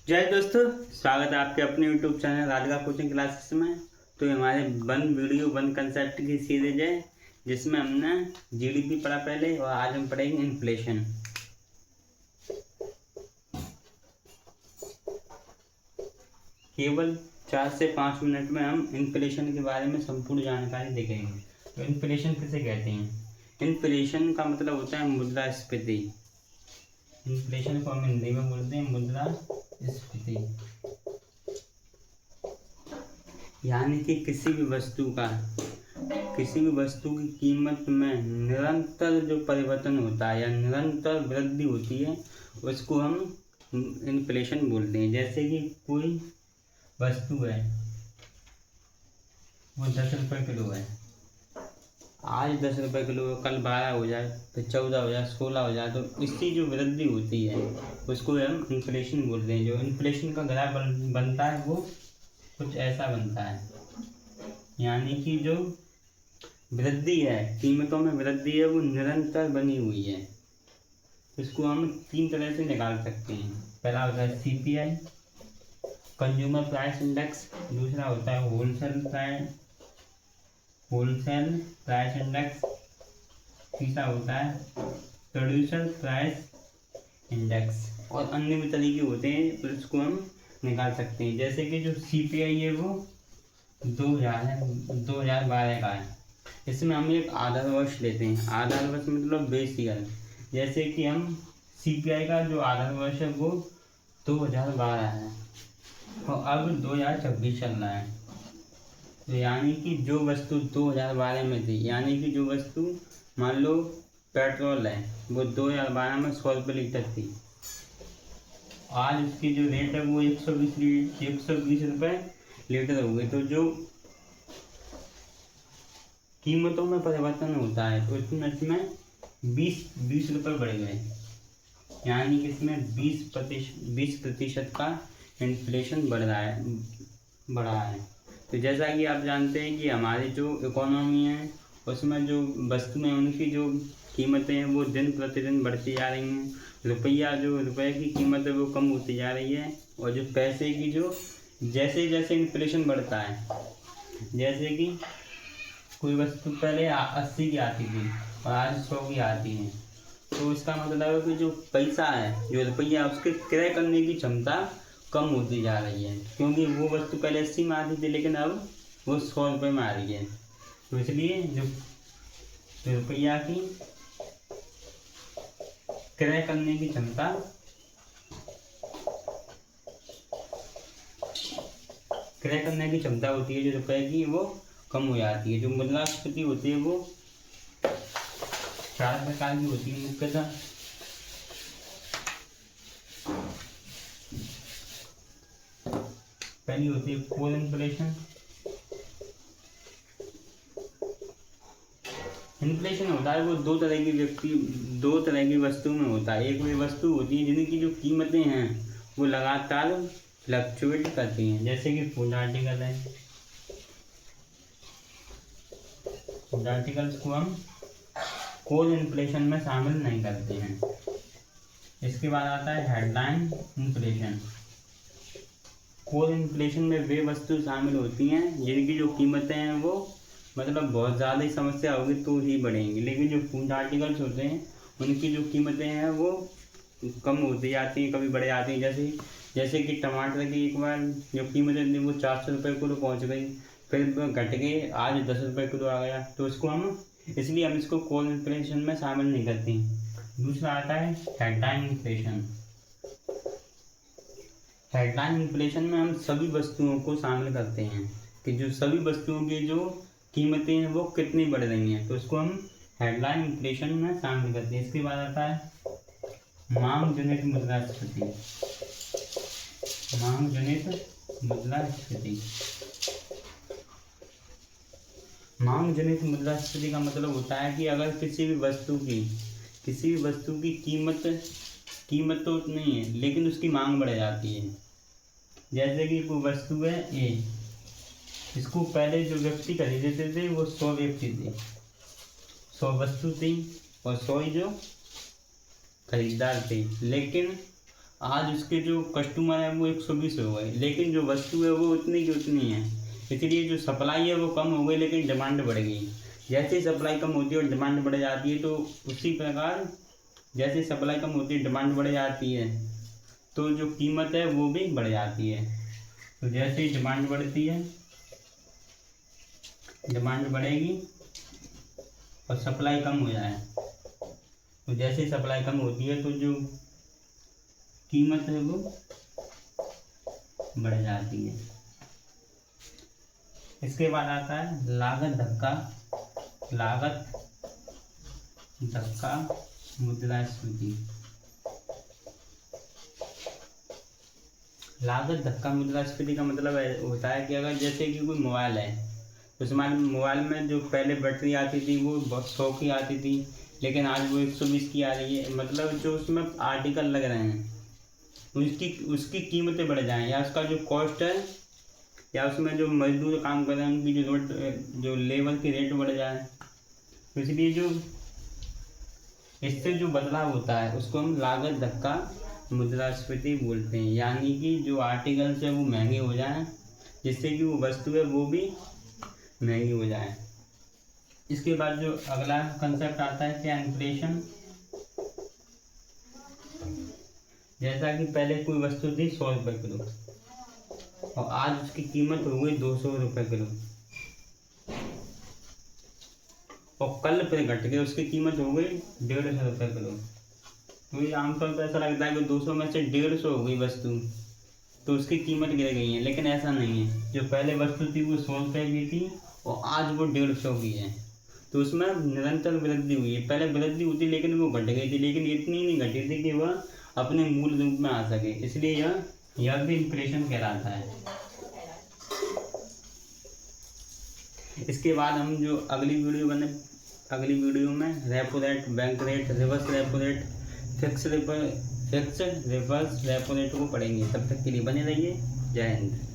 जय दोस्तों, स्वागत है आपके अपने YouTube channel Radhika coaching classes में। तो हमारे वन वीडियो वन कंसेप्ट की सीरीज है जिसमें हमने जीडीपी पढ़ा पहले और आज हम पढ़ेंगे इन्फ्लेशन। केवल 4 से 5 मिनट में हम इन्फ्लेशन के बारे में संपूर्ण जानकारी देखेंगे। तो इन्फ्लेशन किसे कहते हैं? इन्फ्लेशन का मतलब होता है मुद्रास्फीति। इन्फ्लेशन को हम हिंदी में बोलते हैं मुद्रास्फीति, यानी कि किसी भी वस्तु की कीमत में निरंतर जो परिवर्तन होता है या निरंतर वृद्धि होती है उसको हम इन्फ्लेशन बोलते हैं। जैसे कि कोई वस्तु है, वो 10 रुपये किलो है, आज 10 रुपये किलो, कल 12 हो जाए, फिर 14 हो जाए, 16 हो जाए, तो इसकी जो वृद्धि होती है उसको हम इन्फ्लेशन बोलते हैं। जो इन्फ्लेशन का ग्राफ बनता है वो कुछ ऐसा बनता है, यानी कि जो वृद्धि है, कीमतों में वृद्धि है, वो निरंतर बनी हुई है। इसको हम 3 तरह से निकाल सकते हैं। पहला होता है CPI, कंज्यूमर प्राइस इंडेक्स। दूसरा होता है होलसेल प्राइस इंडेक्स। तीसरा होता है प्रोड्यूसर प्राइस इंडेक्स। और अन्य भी तरीके होते हैं तो इसको हम निकाल सकते हैं। जैसे कि जो CPI है वो 2012 का है। इसमें हम एक आधार वर्ष लेते हैं। आधार वर्ष मतलब बेस ईयर। जैसे कि हम CPI का जो आधार वर्ष है वो 2012 है और अब 2026 चल रहा है। तो यानी कि जो वस्तु 2012 में थी, यानी कि जो वस्तु मान लो पेट्रोल है, वो 2012 में 100 रुपये लीटर थी, आज उसकी जो रेट है वो 120 रुपये लीटर हो गई। तो जो कीमतों में परिवर्तन होता है तो इसमें 20 रुपये बढ़ गए, यानी कि इसमें 20% का इन्फ्लेशन बढ़ा है। तो जैसा कि आप जानते हैं कि हमारी जो इकोनॉमी है उसमें जो वस्तुएं हैं उनकी जो कीमतें हैं वो दिन प्रतिदिन बढ़ती जा रही हैं। रुपये की कीमत है वो कम होती जा रही है, और जो पैसे की जो जैसे जैसे इन्फ्लेशन बढ़ता है, जैसे कि कोई वस्तु पहले 80 की आती थी और आज 100 की आती है, तो इसका मतलब है कि जो पैसा है, जो रुपया, उसके क्रय करने की क्षमता कम होती जा रही है, क्योंकि वो वस्तु पहले 80 में आती थी लेकिन अब वो 100 रुपये में आ रही है। तो इसलिए जो रुपया की क्रय करने की क्षमता होती है जो रुपए की, वो कम हो जाती है। जो मुद्रास्फीति होती है वो 4 प्रकार की होती है मुख्यतः। पहली होती है कोर इन्फ्लेशन। इन्फ्लेशन होता है वो दो तरह की वस्तु में होता है। एक वे वस्तु होती है जिनकी जो कीमतें हैं वो लगातार फ्लक्चुएट करती हैं, जैसे कि फूड आर्टिकल है। फूड आर्टिकल्स को हम कोर इन्फ्लेशन में शामिल नहीं करते हैं। इसके बाद आता है हेडलाइन इन्फ्लेशन। कोर इन्फ्लेशन में वे वस्तु शामिल होती हैं जिनकी जो कीमतें हैं वो मतलब बहुत ज़्यादा ही समस्या होगी तो ही बढ़ेंगी, लेकिन जो फूड आर्टिकल्स होते हैं उनकी जो कीमतें हैं वो कम होती जाती हैं, कभी बढ़ जाती हैं। जैसे कि टमाटर की एक बार जो कीमतें थी वो 400 रुपये किलो पहुँच गई, फिर घट के आज 10 रुपये किलो आ गया। तो इसलिए हम इसको कोर इन्फ्लेशन में शामिल नहीं करते। दूसरा आता है हेडलाइन इन्फ्लेशन। हेडलाइन इन्फ्लेशन में हम सभी वस्तुओं को शामिल करते हैं कि जो सभी वस्तुओं की जो कीमतें हैं वो कितनी बढ़ रही हैं, तो इसको हम हेडलाइन इन्फ्लेशन में शामिल करते हैं। इसके बाद आता है मांग जनित मुद्रास्फीति। मांग जनित मुद्रास्फीति का मतलब होता है कि अगर किसी भी वस्तु की कीमत तो नहीं है लेकिन उसकी मांग बढ़ जाती है। जैसे कि कोई वस्तु है A, इसको पहले जो व्यक्ति खरीदते थे वो 100 व्यक्ति थे, 100 वस्तु थी और 100 ही जो खरीदार थे, लेकिन आज उसके जो कस्टमर है वो 120 हो गए, लेकिन जो वस्तु है वो उतनी की उतनी है। इसलिए जो सप्लाई है वो कम हो गई लेकिन डिमांड बढ़ गई। जैसे सप्लाई कम होती है और डिमांड बढ़ जाती है, तो उसी प्रकार जैसे सप्लाई कम होती है डिमांड बढ़ जाती है, तो जो कीमत है वो भी बढ़ जाती है। तो जैसे ही डिमांड बढ़ती है, डिमांड बढ़ेगी और सप्लाई कम हो जाए, तो जैसे सप्लाई कम होती है तो जो कीमत है वो बढ़ जाती है। इसके बाद आता है लागत धक्का। लागत धक्का मुद्रास्फीति। लागत धक्का मुद्रास्फीति का मतलब होता है कि अगर जैसे कि कोई मोबाइल है, उस मोबाइल में जो पहले बैटरी आती थी वो 100 की आती थी, लेकिन आज वो 120 की आ रही है। मतलब जो उसमें आर्टिकल लग रहे हैं उसकी कीमतें बढ़ जाएँ, या उसका जो कॉस्ट है, या उसमें जो मजदूर काम कर रहे हैं उनकी जो लेबर की रेट बढ़ जाए। तो इसलिए जो इससे जो बदलाव होता है उसको हम लागत धक्का मुद्रास्फीति बोलते हैं। यानी कि जो आर्टिकल्स है वो महंगे हो जाएं, जिससे कि वो वस्तु है वो भी महंगी हो जाए। इसके बाद जो अगला कंसेप्ट आता है क्या, इन्फ्लेशन। जैसा कि पहले कोई वस्तु थी 100 रुपये किलो और आज उसकी कीमत हो गई 200 रुपये किलो, और कल फिर घट के उसकी कीमत हो गई 150 रुपये किलो। तो ये आमतौर पर ऐसा लगता है कि 200 में से 150 हो गई वस्तु, तो उसकी कीमत गिर गई है, लेकिन ऐसा नहीं है। जो पहले वस्तु थी वो 100 रुपये की थी और आज वो 150 की है, तो उसमें निरंतर वृद्धि हुई है। पहले वृद्धि होती लेकिन वो घट गई थी, लेकिन इतनी नहीं घटी थी कि वह अपने मूल रूप में आ सके, इसलिए यह भी इन्फ्लेशन कहलाता है। इसके बाद हम जो अगली वीडियो में repo rate, bank rate, reverse repo rate, fix reverse repo rate को पढ़ेंगे। तब तक के लिए बने रहिए। जय हिंद।